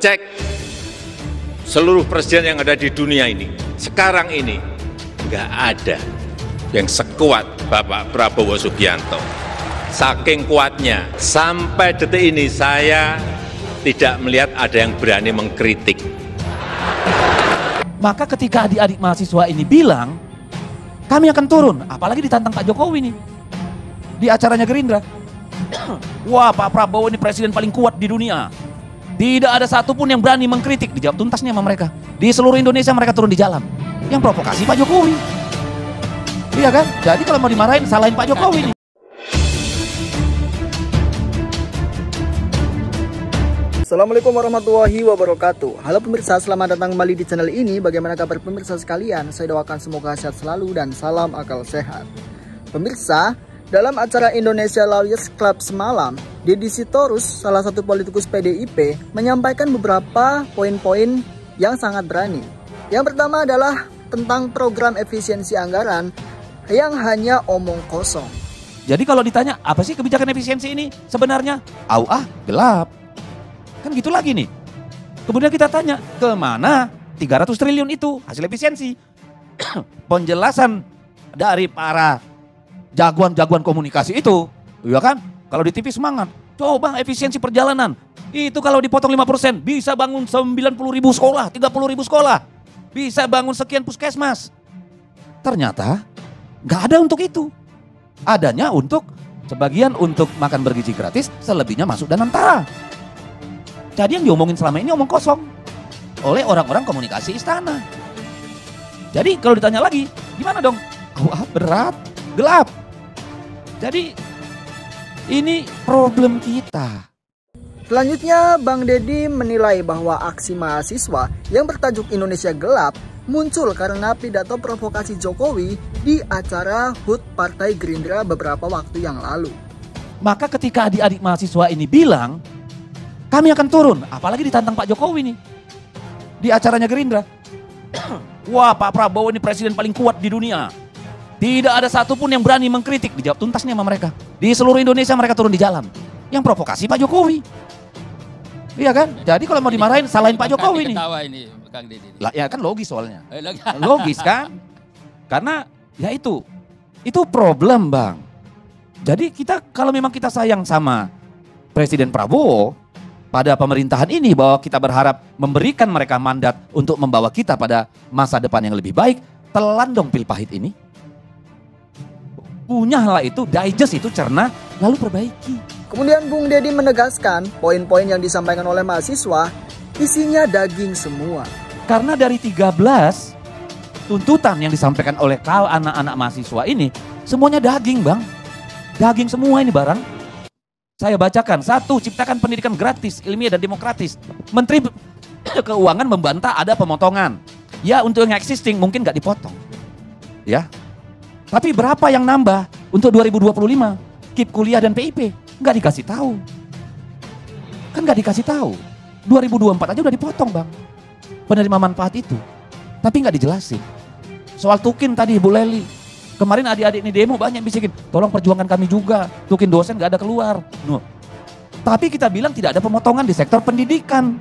cek seluruh presiden yang ada di dunia ini, sekarang ini nggak ada yang sekuat Bapak Prabowo Subianto. Saking kuatnya, sampai detik ini saya tidak melihat ada yang berani mengkritik. Maka ketika adik-adik mahasiswa ini bilang, kami akan turun, apalagi ditantang Pak Jokowi nih, di acaranya Gerindra. Wah, Pak Prabowo ini presiden paling kuat di dunia. Tidak ada satupun yang berani mengkritik. Dijawab tuntas nih sama mereka. Di seluruh Indonesia mereka turun di jalan. Yang provokasi Pak Jokowi. Iya kan? Jadi kalau mau dimarahin, salahin Pak Jokowi nih. Assalamualaikum warahmatullahi wabarakatuh. Halo pemirsa, selamat datang kembali di channel ini. Bagaimana kabar pemirsa sekalian? Saya doakan semoga sehat selalu dan salam akal sehat. Pemirsa, dalam acara Indonesia Lawyers Club semalam, Deddy Sitorus, salah satu politikus PDIP, menyampaikan beberapa poin-poin yang sangat berani. Yang pertama adalah tentang program efisiensi anggaran yang hanya omong kosong. Jadi kalau ditanya, apa sih kebijakan efisiensi ini sebenarnya? Gelap. Kan gitu lagi nih. Kemudian kita tanya, kemana 300 triliun itu hasil efisiensi? Penjelasan dari para jagoan-jagoan komunikasi itu, ya kan? Kalau di TV semangat, coba efisiensi perjalanan. Itu kalau dipotong 5% bisa bangun 90.000 sekolah, 30.000 sekolah. Bisa bangun sekian puskesmas. Ternyata nggak ada untuk itu. Adanya untuk sebagian untuk makan bergizi gratis, selebihnya masuk dan antara. Jadi yang diomongin selama ini omong kosong oleh orang-orang komunikasi istana. Jadi kalau ditanya lagi, gimana dong? Berat, gelap. Jadi ini problem kita. Selanjutnya, Bang Deddy menilai bahwa aksi mahasiswa yang bertajuk Indonesia Gelap muncul karena pidato provokasi Jokowi di acara HUT Partai Gerindra beberapa waktu yang lalu. Maka ketika adik-adik mahasiswa ini bilang, kami akan turun, apalagi ditantang Pak Jokowi nih, di acaranya Gerindra. Wah, Pak Prabowo ini presiden paling kuat di dunia. Tidak ada satupun yang berani mengkritik. Dijawab tuntas nih sama mereka. Di seluruh Indonesia mereka turun di jalan. Yang provokasi Pak Jokowi. Iya kan? Jadi kalau mau dimarahin, salahin Pak Jokowi nih. Ini, Kang Deddy. Lah, ya kan logis soalnya. Logis kan? Karena ya itu problem, Bang. Jadi kita kalau memang kita sayang sama Presiden Prabowo pada pemerintahan ini, bahwa kita berharap memberikan mereka mandat untuk membawa kita pada masa depan yang lebih baik, telan dong pil pahit ini. Punyalah itu, digest itu, cerna, lalu perbaiki. Kemudian Bung Deddy menegaskan poin-poin yang disampaikan oleh mahasiswa isinya daging semua. Karena dari 13 tuntutan yang disampaikan oleh anak-anak mahasiswa ini, semuanya daging, Bang. Daging semua ini barang. Saya bacakan. 1, ciptakan pendidikan gratis, ilmiah dan demokratis. Menteri Keuangan membantah ada pemotongan. Ya, untuk yang existing mungkin nggak dipotong. Ya. Tapi berapa yang nambah untuk 2025? KIP kuliah dan PIP nggak dikasih tahu. Kan nggak dikasih tahu. 2024 aja udah dipotong, Bang, penerima manfaat itu. Tapi nggak dijelasin. Soal Tukin tadi Ibu Leli. Kemarin adik-adik ini demo banyak bisikin, tolong perjuangan kami juga. Tukin dosen nggak ada keluar. No. Tapi kita bilang tidak ada pemotongan di sektor pendidikan.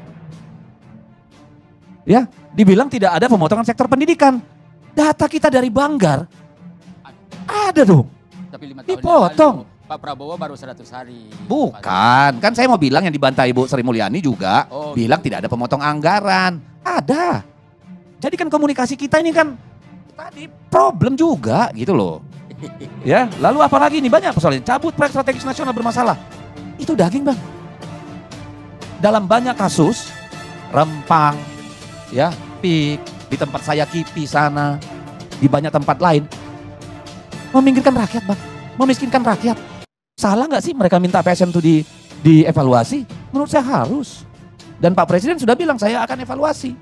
Ya, dibilang tidak ada pemotongan sektor pendidikan. Data kita dari Banggar ada dong. Tapi 5 tahun dipotong. yang lalu, Pak Prabowo baru 100 hari. Bukan, kan saya mau bilang yang dibantah Ibu Sri Mulyani juga bilang tidak ada pemotong anggaran. Ada. Jadi kan komunikasi kita ini kan tadi problem juga gitu loh. Ya, lalu apalagi nih, banyak persoalan. Cabut proyek strategis nasional bermasalah. Itu daging, Bang. Dalam banyak kasus, Rempang, ya, PIK, di tempat saya KIPI sana, di banyak tempat lain, meminggirkan rakyat, Bang, memiskinkan rakyat. Salah nggak sih mereka minta PSN itu dievaluasi? Menurut saya harus. Dan Pak Presiden sudah bilang saya akan evaluasi.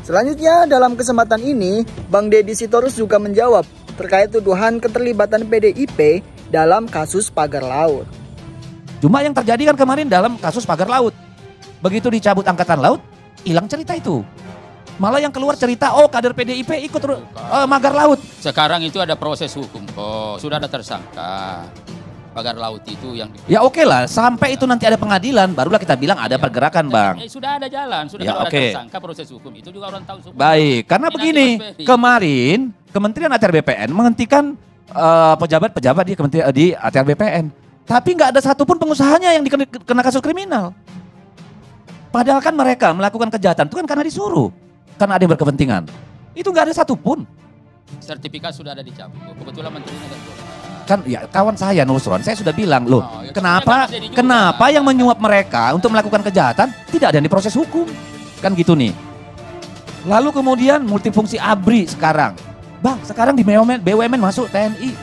Selanjutnya dalam kesempatan ini, Bang Deddy Sitorus juga menjawab terkait tuduhan keterlibatan PDIP dalam kasus pagar laut. Cuma yang terjadi kan kemarin dalam kasus pagar laut. Begitu dicabut angkatan laut, hilang cerita itu. Malah yang keluar cerita, kader PDIP ikut magar laut. Sekarang itu ada proses hukum kok, sudah ada tersangka. pagar laut itu yang Ya oke lah, sampai itu nanti ada pengadilan, barulah kita bilang ada pergerakan, Bang. Sudah ada jalan, sudah Ya, kalau oke. ada tersangka proses hukum itu juga orang tahu semua. Baik, karena Ini nanti begini, Mas Ferry. kemarin Kementerian ATR BPN menghentikan pejabat-pejabat di ATR BPN. Tapi nggak ada satupun pengusahanya yang dikena kasus kriminal. Padahal kan mereka melakukan kejahatan itu kan karena disuruh. Karena ada yang berkepentingan. Itu nggak ada satupun. Sertifikat sudah ada dicabut. Kebetulan menterinya kan Kan ya kawan saya Nusron, saya sudah bilang loh, Oh, ya, kenapa sebenarnya Mas Dedi juga. kenapa yang menyuap mereka untuk melakukan kejahatan tidak ada yang diproses hukum, kan gitu nih. Lalu kemudian multifungsi ABRI sekarang, Bang, sekarang di BUMN masuk TNI,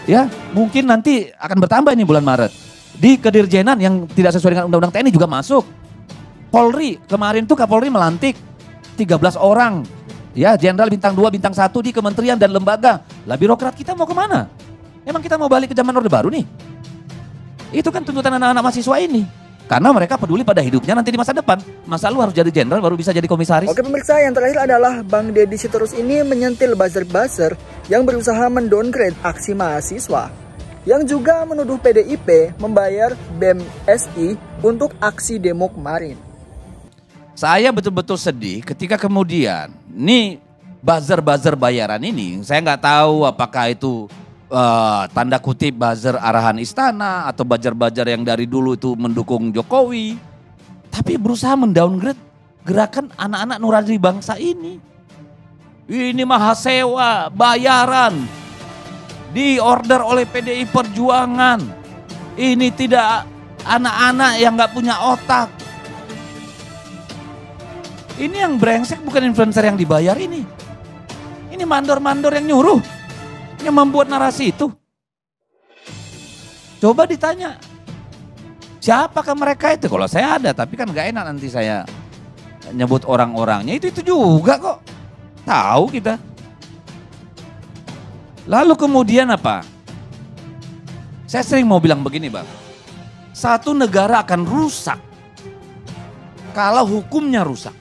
ya mungkin nanti akan bertambah ini bulan Maret. Di kedirjenan yang tidak sesuai dengan undang-undang TNI juga masuk. Polri kemarin tuh Kapolri melantik 13 orang, ya Jenderal bintang 2, bintang 1 di kementerian dan lembaga. Lah birokrat kita mau kemana? Emang kita mau balik ke zaman Orde Baru nih? Itu kan tuntutan anak-anak mahasiswa ini. Karena mereka peduli pada hidupnya nanti di masa depan. Masa lu harus jadi jenderal baru bisa jadi komisaris? Oke pemirsa, yang terakhir adalah Bang Deddy Sitorus ini menyentil buzzer-buzzer yang berusaha mendowngrade aksi mahasiswa. Yang juga menuduh PDIP membayar BEM SI untuk aksi demo kemarin. Saya betul-betul sedih ketika kemudian nih buzzer-buzzer bayaran ini, saya nggak tahu apakah itu tanda kutip buzzer arahan istana atau buzzer-buzzer yang dari dulu itu mendukung Jokowi, tapi berusaha mendowngrade gerakan anak-anak nurani bangsa ini. Ini mah sewa bayaran diorder oleh PDI Perjuangan. Ini tidak anak-anak yang nggak punya otak. Ini yang brengsek bukan influencer yang dibayar ini. Ini mandor-mandor yang nyuruh, yang membuat narasi itu. Coba ditanya, siapakah mereka itu? Kalau saya ada, tapi kan gak enak nanti saya nyebut orang-orangnya. Itu juga kok, tahu kita. Lalu kemudian apa? Saya sering mau bilang begini Bang, satu negara akan rusak kalau hukumnya rusak.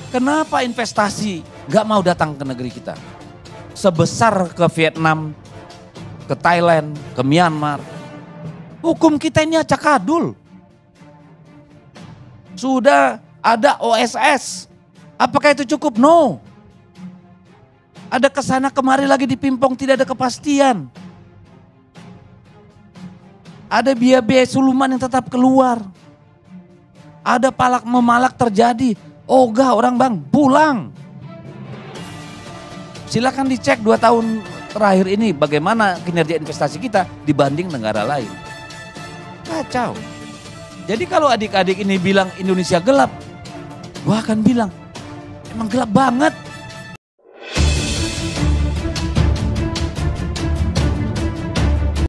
Kenapa investasi gak mau datang ke negeri kita? Sebesar ke Vietnam, ke Thailand, ke Myanmar. Hukum kita ini acak adul. Sudah ada OSS. Apakah itu cukup? No. Ada kesana kemari lagi dipimpong, tidak ada kepastian. Ada biaya-biaya suluman yang tetap keluar. Ada palak memalak terjadi. Ogah orang Bang, pulang. Silakan dicek 2 tahun terakhir ini bagaimana kinerja investasi kita dibanding negara lain. Kacau. Jadi kalau adik-adik ini bilang Indonesia gelap, gua akan bilang emang gelap banget.